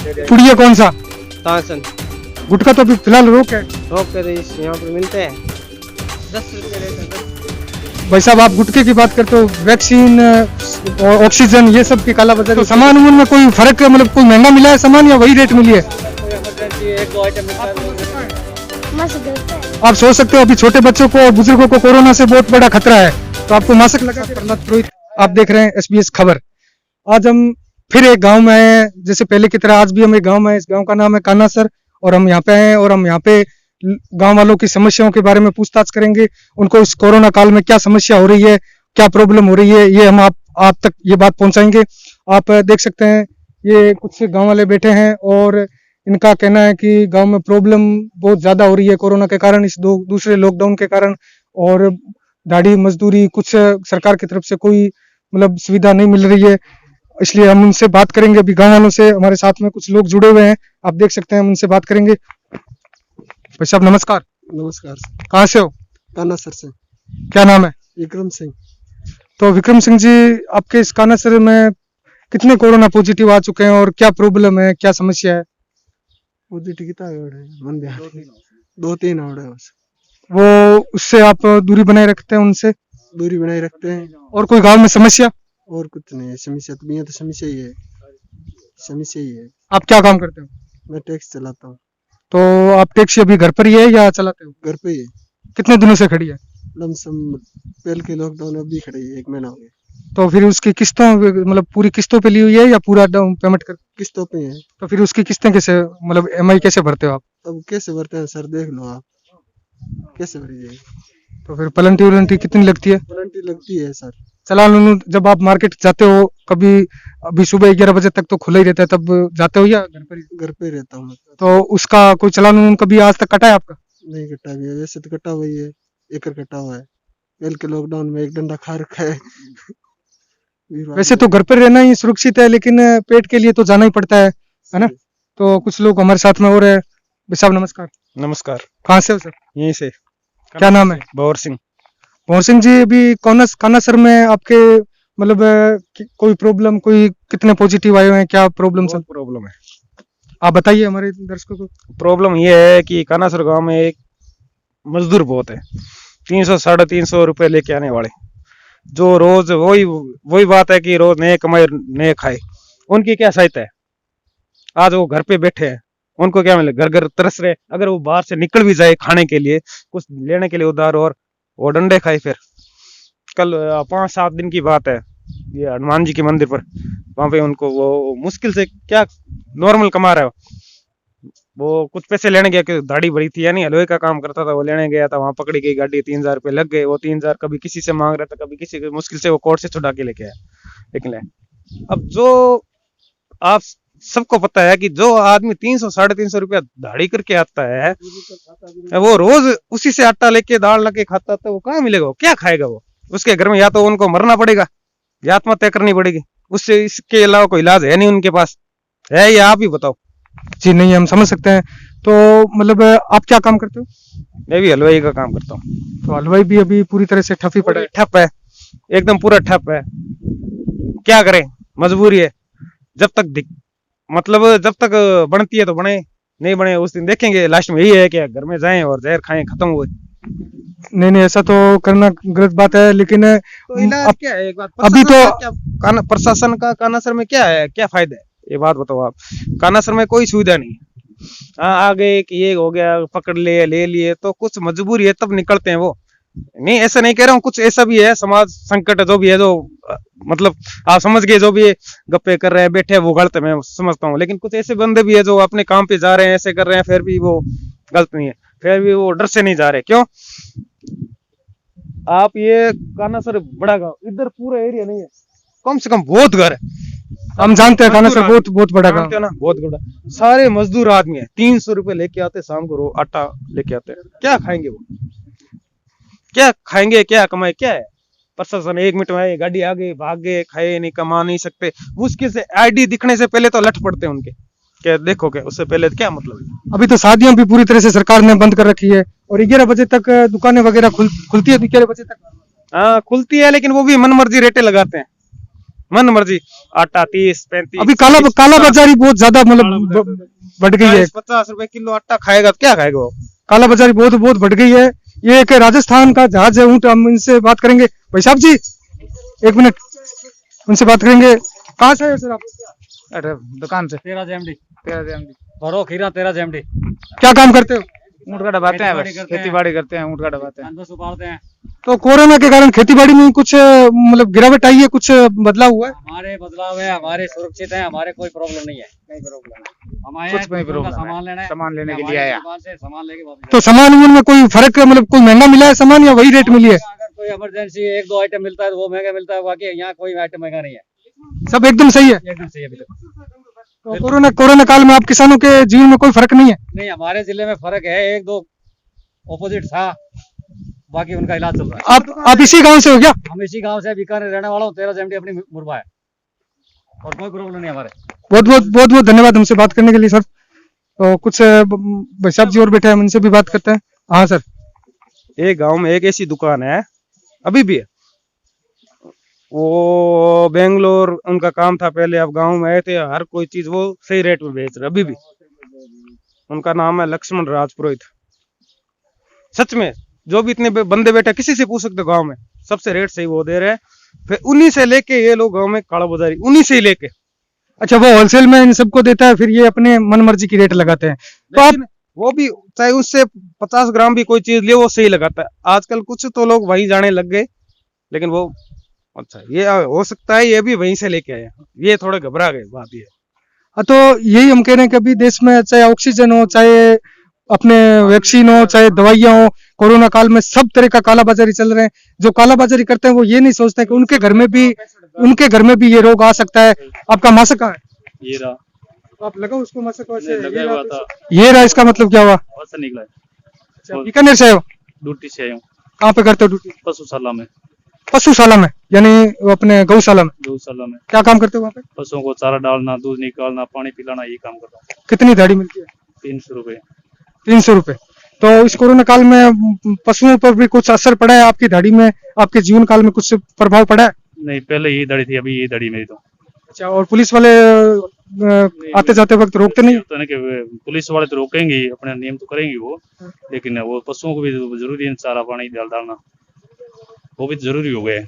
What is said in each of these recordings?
पुड़िया कौन सा? तासन गुटखा तो अभी फिलहाल रोक है। रोक कर यहाँ पर मिलते हैं 10 रुपये रेट है 10। भाई साहब आप गुटखे की बात करते हो, वैक्सीन और ऑक्सीजन ये सब की काला बाजारी, तो सामान उमान में कोई फर्क मतलब कोई महंगा मिला है सामान या वही रेट मिली है? एक दो आइटम आप सोच सकते हो अभी छोटे बच्चों को और बुजुर्गों को कोरोना से बहुत बड़ा खतरा है, तो आपको मास्क लगा के प्रहलाद पुरोहित, आप देख रहे हैं SBS खबर। आज हम फिर एक गांव में आए हैं, जैसे पहले की तरह आज भी हम एक गांव में आए। इस गांव का नाम है कानासर और हम यहाँ पे आए हैं और हम यहाँ पे गांव वालों की समस्याओं के बारे में पूछताछ करेंगे। उनको इस कोरोना काल में क्या समस्या हो रही है, क्या प्रॉब्लम हो रही है, ये हम आप तक ये बात पहुंचाएंगे। आप देख सकते हैं ये कुछ गांव वाले बैठे हैं और इनका कहना है कि गांव में प्रॉब्लम बहुत ज्यादा हो रही है कोरोना के कारण, इस दूसरे लॉकडाउन के कारण, और दाढ़ी मजदूरी कुछ सरकार की तरफ से कोई मतलब सुविधा नहीं मिल रही है, इसलिए हम उनसे बात करेंगे। अभी गांव वालों से हमारे साथ में कुछ लोग जुड़े हुए हैं, आप देख सकते हैं, हम उनसे बात करेंगे। भाई साहब नमस्कार। नमस्कार सर। कहाँ से हो? कानासर से। क्या नाम है? विक्रम सिंह। तो विक्रम सिंह जी, आपके इस कानासर में कितने कोरोना पॉजिटिव आ चुके हैं और क्या प्रॉब्लम है, क्या समस्या है? पॉजिटिव कितना मन बिहार 2-3 आवड़े बस। वो उससे आप दूरी बनाए रखते हैं, उनसे दूरी बनाए रखते हैं। और कोई गांव में समस्या? और कुछ नहीं है समस्या, तो ये तो समस्या ही है, समस्या ही है। आप क्या काम करते हो? मैं टैक्सी चलाता हूँ। तो आप टैक्सी अभी घर पर ही है या चलाते हो? घर पे ही है। कितने दिनों से खड़ी है? लमसम पहले के लॉकडाउन अभी खड़ी है, 1 महीना हो गया। तो फिर उसकी किस्तों मतलब पूरी किस्तों पे ली हुई है या पूरा डाउन पेमेंट कर? किस्तों पे है। तो फिर उसकी किस्तें कैसे मतलब EMI कैसे भरते हो आप? अब कैसे भरते हैं सर, देख लो आप कैसे भरी जाएगी। तो फिर पलंटी उलंटी कितनी लगती है? वारंटी लगती है सर। चालान उलान जब आप मार्केट जाते हो कभी, अभी सुबह 11 बजे तक तो खुला ही रहता है, तब जाते हो या घर पर ही? घर पे रहता हूँ। तो उसका कोई चालान उलान कभी आज तक कटा है आपका? नहीं कटा भी है, वैसे तो कटा हुआ ही है, 1 कटा हुआ है। पहले के लॉकडाउन में 1 डंडा खा रखा है। वैसे तो घर पर रहना ही सुरक्षित है, लेकिन पेट के लिए तो जाना ही पड़ता है ना? तो कुछ लोग हमारे साथ में और है। भाई साहब नमस्कार। नमस्कार। कहाँ से हो सर? यहीं से। क्या नाम है? भौर सिंह। भौर सिंह जी, अभी कानासर में आपके मतलब कोई प्रॉब्लम, कोई कितने पॉजिटिव आए हुए हैं, क्या प्रॉब्लम सब? प्रॉब्लम है, आप बताइए हमारे दर्शकों को। प्रॉब्लम ये है कि कानासर गांव में एक मजदूर बहुत है, 300-350 रुपए लेके आने वाले, जो रोज वही बात है कि रोज नए कमाए नए खाए। उनकी क्या सहायता है? आज वो घर पे बैठे हैं, उनको क्या मिले? घर घर तरस रहे। अगर वो बाहर से निकल भी जाए खाने के लिए, कुछ लेने के लिए उधार, और वो डंडे खाए। फिर कल 5-7 दिन की बात है, ये हनुमान जी के मंदिर पर, वहां पे उनको वो मुश्किल से क्या नॉर्मल कमा रहा है, वो कुछ पैसे लेने गया, कि दाढ़ी बड़ी थी, यानी हलवे का काम करता था, वो लेने गया था, वहां पकड़ी गई गाड़ी, 3000 रुपये लग गए। वो 3000 कभी किसी से मांग रहा था, कभी किसी को, मुश्किल से वो कोर्ट से छुड़ा के लेके आया। लेकिन अब जो आप सबको पता है कि जो आदमी 300-350 रुपया दाढ़ी करके आता है, वो रोज उसी से आटा लेके दाल लेके खाता था, वो कहाँ मिलेगा? वो क्या खाएगा? वो उसके घर में या तो उनको मरना पड़ेगा या आत्महत्या करनी पड़ेगी, उससे इसके अलावा कोई इलाज है नहीं उनके पास, है? या आप ही बताओ। जी नहीं, हम समझ सकते हैं। तो मतलब आप क्या काम करते हो? मैं भी हलवाई का काम करता हूँ। तो हलवाई भी अभी पूरी तरह से ठप ही पड़ा है। ठप है, एकदम पूरा ठप है। क्या करें, मजबूरी है। जब तक बनती है तो बने, नहीं बने उस दिन देखेंगे। लास्ट में यही है कि घर में जाएं और जहर खाएं, खत्म हुए। नहीं, ऐसा तो करना गलत बात है, लेकिन तो इलाज क्या है? एक बात, अभी तो प्रशासन का कानासर में क्या है, क्या फायदा है? ये बात बताओ आप। कानासर में कोई सुविधा नहीं है। हाँ, आगे कि ये हो गया, पकड़ ले लिए, तो कुछ मजबूरी है तब निकलते हैं वो। नहीं, ऐसा नहीं कह रहा हूँ, कुछ ऐसा भी है, समाज संकट जो भी है, जो मतलब आप समझ गए, जो भी है, गप्पे कर रहे हैं, बैठे हैं, वो गलत है, मैं समझता हूँ। लेकिन कुछ ऐसे बंदे भी है जो अपने काम पे जा रहे हैं, ऐसे कर रहे हैं, फिर भी वो गलत नहीं है, फिर भी वो डर से नहीं जा रहे। क्यों? आप ये कानासर बड़ा गाँव, इधर पूरा एरिया नहीं है, कम से कम बहुत घर है। हम जानते हैं कानासर बहुत बड़ा गाँव है ना, बहुत बड़ा। सारे मजदूर आदमी है, 300 रुपए लेके आते, शाम को आटा लेके आते। क्या खाएंगे वो? क्या खाएंगे, क्या कमाए, क्या है? प्रशासन 1 मिनट में गाड़ी आगे भाग गए, खाए नहीं, कमा नहीं सकते। मुश्किल से आईडी दिखने से पहले तो लट पड़ते हैं उनके, क्या देखो क्या, उससे पहले क्या मतलब है? अभी तो शादियां भी पूरी तरह से सरकार ने बंद कर रखी है और 11 बजे तक दुकानें वगैरह खुलती है। 11 बजे तक हाँ खुलती है, लेकिन वो भी मन मर्जी रेटे लगाते हैं। मन मर्जी आटा 30-35 अभी काला बाजारी बहुत ज्यादा मतलब बढ़ गई है। 50 रुपए किलो आटा खाएगा तो क्या खाएगा वो। काला बाजारी बहुत बढ़ गई है। ये एक राजस्थान का जहाज है ऊंट। हम इनसे बात करेंगे। भाई साहब जी एक मिनट उनसे बात करेंगे। कहाँ से आए हो सर आप? अरे दुकान से 13 जेएमडी भरो खीरा 13 जेएमडी। क्या काम करते हो? ऊँट का दबाते हैं, बस खेती बाड़ी करते हैं, ऊँट का दबाते हैं, उबालते हैं। तो कोरोना के कारण खेतीबाड़ी में कुछ मतलब गिरावट आई है, कुछ बदलाव हुआ है? हमारे बदलाव है, हमारे सुरक्षित है, हमारे कोई प्रॉब्लम नहीं है, कोई प्रॉब्लम नहीं। हम आए कुछ हैं नहीं दुकान का प्रॉब्लम सामान लेना है, सामान लेने के हमारी लिए आया। दुकान से सामान लेके वापस तो सामान में कोई फर्क मतलब कोई महंगा मिला है सामान या वही रेट मिली है? अगर कोई इमरजेंसी 1-2 आइटम मिलता है तो वो महंगा मिलता है, बाकी यहाँ कोई आइटम महंगा नहीं है, सब एकदम सही है। एकदम सही है अभी तक। तो कोरोना काल में आप किसानों के जीवन में कोई फर्क नहीं है? नहीं, हमारे जिले में फर्क है, 1-2 ऑपोजिट था, बाकी उनका इलाज चल रहा है। आप इसी गांव से हो क्या? हम इसी गांव से बीकानेर रहने वाला हूँ, 13 जेएमडी अपनी मुरबा है और कोई प्रॉब्लम नहीं हमारे। बहुत धन्यवाद हमसे बात करने के लिए सर। तो कुछ भाई साहब जी और बैठे हैं, हम इनसे भी बात करते हैं। हाँ सर। एक गांव में एक ऐसी दुकान है, अभी भी है, वो बेंगलोर उनका काम था पहले, अब गांव में आए थे, हर कोई चीज वो सही रेट में बेच रहे अभी भी। उनका नाम है लक्ष्मण राज पुरोहित। सच में जो भी इतने बंदे बैठे किसी से पूछ सकते हो गांव में, सबसे रेट सही वो दे रहे हैं। फिर उन्हीं से लेके ये लोग गांव में काला बाजारी उन्हीं से ही लेके। अच्छा, वो होलसेल में इन सबको देता है, फिर ये अपने मन मर्जी की रेट लगाते हैं। तो आप वो भी चाहे उससे 50 ग्राम भी कोई चीज ले वो सही लगाता है। आजकल कुछ तो लोग वही जाने लग गए, लेकिन वो अच्छा ये हो सकता है ये भी वहीं से लेके आए, ये थोड़े घबरा गए बात ये। तो यही हम कह रहे हैं कि अभी देश में चाहे ऑक्सीजन हो, चाहे अपने वैक्सीन हो, चाहे दवाइयां हो, कोरोना काल में सब तरह का कालाबाजारी चल रहे हैं। जो कालाबाजारी करते हैं वो ये नहीं सोचते कि उनके घर में भी ये रोग आ सकता है। आपका मास्क कहाँ है? ये रहा, तो आप लगाओ उसको मास्क वैसे। लगा हुआ था, ये रहा, इसका मतलब क्या हुआ? वहाँ से निकला है। अच्छा, बीकानेर से आए हो? ड्यूटी से आया हूँ, कहाँ पे करते हो ड्यूटी? पशुशाला में। पशुशाला में, यानी वो अपने गौशाला में? गौशाला में क्या काम करते हो वहाँ पे? पशुओं को चारा डालना, दूध निकालना, पानी पिलाना, ये काम करता हूँ। कितनी दिहाड़ी मिलती है? 300 रुपए। 300 रुपए। तो इस कोरोना काल में पशुओं पर भी कुछ असर पड़ा है? आपकी दाढ़ी में, आपके जीवन काल में कुछ प्रभाव पड़ा है? नहीं, पहले यही दड़ी थी, अभी यही दड़ी मेरी तो। अच्छा, और पुलिस वाले आते जाते वक्त रोकते नहीं? तो कि पुलिस वाले तो रोकेंगे ही, अपने नियम तो करेंगे वो, लेकिन वो पशुओं को भी जरूरी है चारा पानी डालना, वो भी जरूरी हो गया है।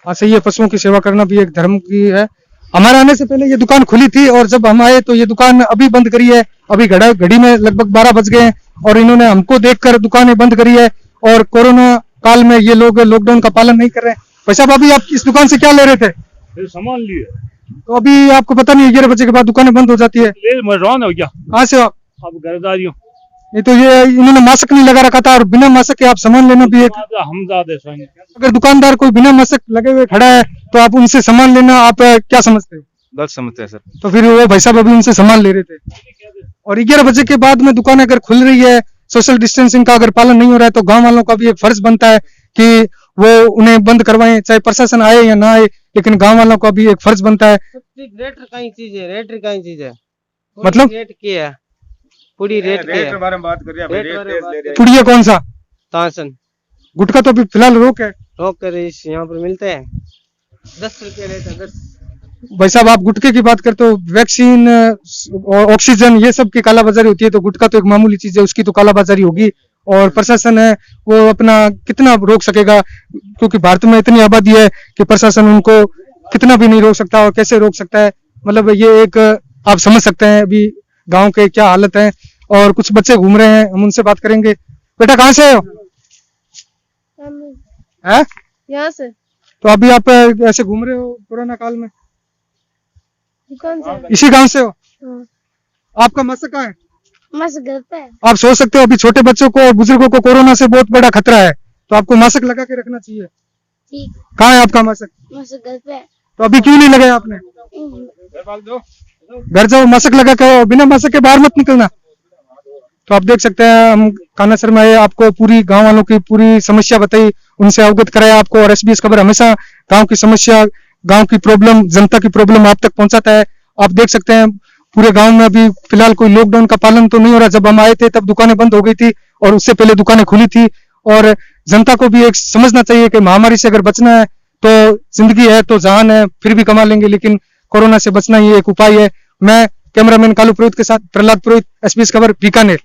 हाँ सही है, पशुओं की सेवा करना भी एक धर्म की है। हमारे आने से पहले ये दुकान खुली थी और जब हम आए तो ये दुकान अभी बंद करी है। अभी घड़ी में लगभग 12 बज गए हैं और इन्होंने हमको देखकर दुकानें बंद करी है। और कोरोना काल में ये लोग लॉकडाउन का पालन नहीं कर रहे हैं। भाई साहब, अभी आप इस दुकान से क्या ले रहे थे? सामान लिए, तो अभी आपको पता नहीं 11 बजे के बाद दुकानें बंद हो जाती है। रवाना हो गया। कहाँ से हो आप? अब घरदारी हूँ। नहीं तो ये इन्होंने मास्क नहीं लगा रखा था और बिना मास्क के आप सामान लेना भी एक। हम ज्यादा स्वयं अगर दुकानदार कोई बिना मास्क लगे हुए खड़ा है तो आप उनसे सामान लेना आप क्या समझते हो? गलत समझते हैं सर। तो फिर वो भाई साहब अभी उनसे सामान ले रहे थे और 11 बजे के बाद में दुकान अगर खुल रही है, सोशल डिस्टेंसिंग का अगर पालन नहीं हो रहा है, तो गांव वालों का भी एक फर्ज बनता है कि वो उन्हें बंद करवाएं, चाहे प्रशासन आए या ना आए, लेकिन गांव वालों का भी एक फर्ज बनता है। रेट का ही चीज है, रेट का ही चीज है। मतलब रेट की है, पूरी रेट की है। बारे में बात कर रेट बारे में बात करें। पुड़िया कौन सा? तासन गुटखा तो अभी फिलहाल रोक है। रोक कर यहाँ पर मिलते हैं, 10 रुपये रेट है, 10। भाई साहब, आप गुटखे की बात करते हो, वैक्सीन और ऑक्सीजन ये सब की कालाबाजारी होती है, तो गुटखा तो एक मामूली चीज है, उसकी तो कालाबाजारी होगी। और प्रशासन है वो अपना कितना रोक सकेगा, क्योंकि भारत में इतनी आबादी है कि प्रशासन उनको कितना भी नहीं रोक सकता और कैसे रोक सकता है। मतलब ये एक आप समझ सकते हैं अभी गांव के क्या हालत है। और कुछ बच्चे घूम रहे हैं, हम उनसे बात करेंगे। बेटा कहाँ से हो? हैं? यहाँ से। तो अभी आप ऐसे घूम रहे हो कोरोना काल में? दुकान से। इसी गांव से हो? हाँ। आपका मास्क कहाँ है? मास्क घर पे है। आप सोच सकते हो अभी छोटे बच्चों को और बुजुर्गों को कोरोना से बहुत बड़ा खतरा है, तो आपको मास्क लगा के रखना चाहिए। ठीक। कहाँ है आपका मास्क? मास्क घर पे है। तो अभी क्यों नहीं लगाया आपने? घर जाओ, मास्क लगा के आओ, बिना मास्क के बाहर मत निकलना। तो आप देख सकते हैं, हम कानासर में आए, आपको पूरी गांव वालों की पूरी समस्या बताई, उनसे अवगत कराया आपको। और SBS खबर हमेशा गांव की समस्या, गांव की प्रॉब्लम, जनता की प्रॉब्लम आप तक पहुंचाता है। आप देख सकते हैं पूरे गांव में अभी फिलहाल कोई लॉकडाउन का पालन तो नहीं हो रहा। जब हम आए थे तब दुकानें बंद हो गई थी और उससे पहले दुकानें खुली थी। और जनता को भी एक समझना चाहिए कि महामारी से अगर बचना है तो जिंदगी है तो जान है, फिर भी कमा लेंगे, लेकिन कोरोना से बचना ही एक उपाय है। मैं कैमरामैन कालू पुरोहित के साथ प्रहलाद पुरोहित, SBS खबर, बीकानेर।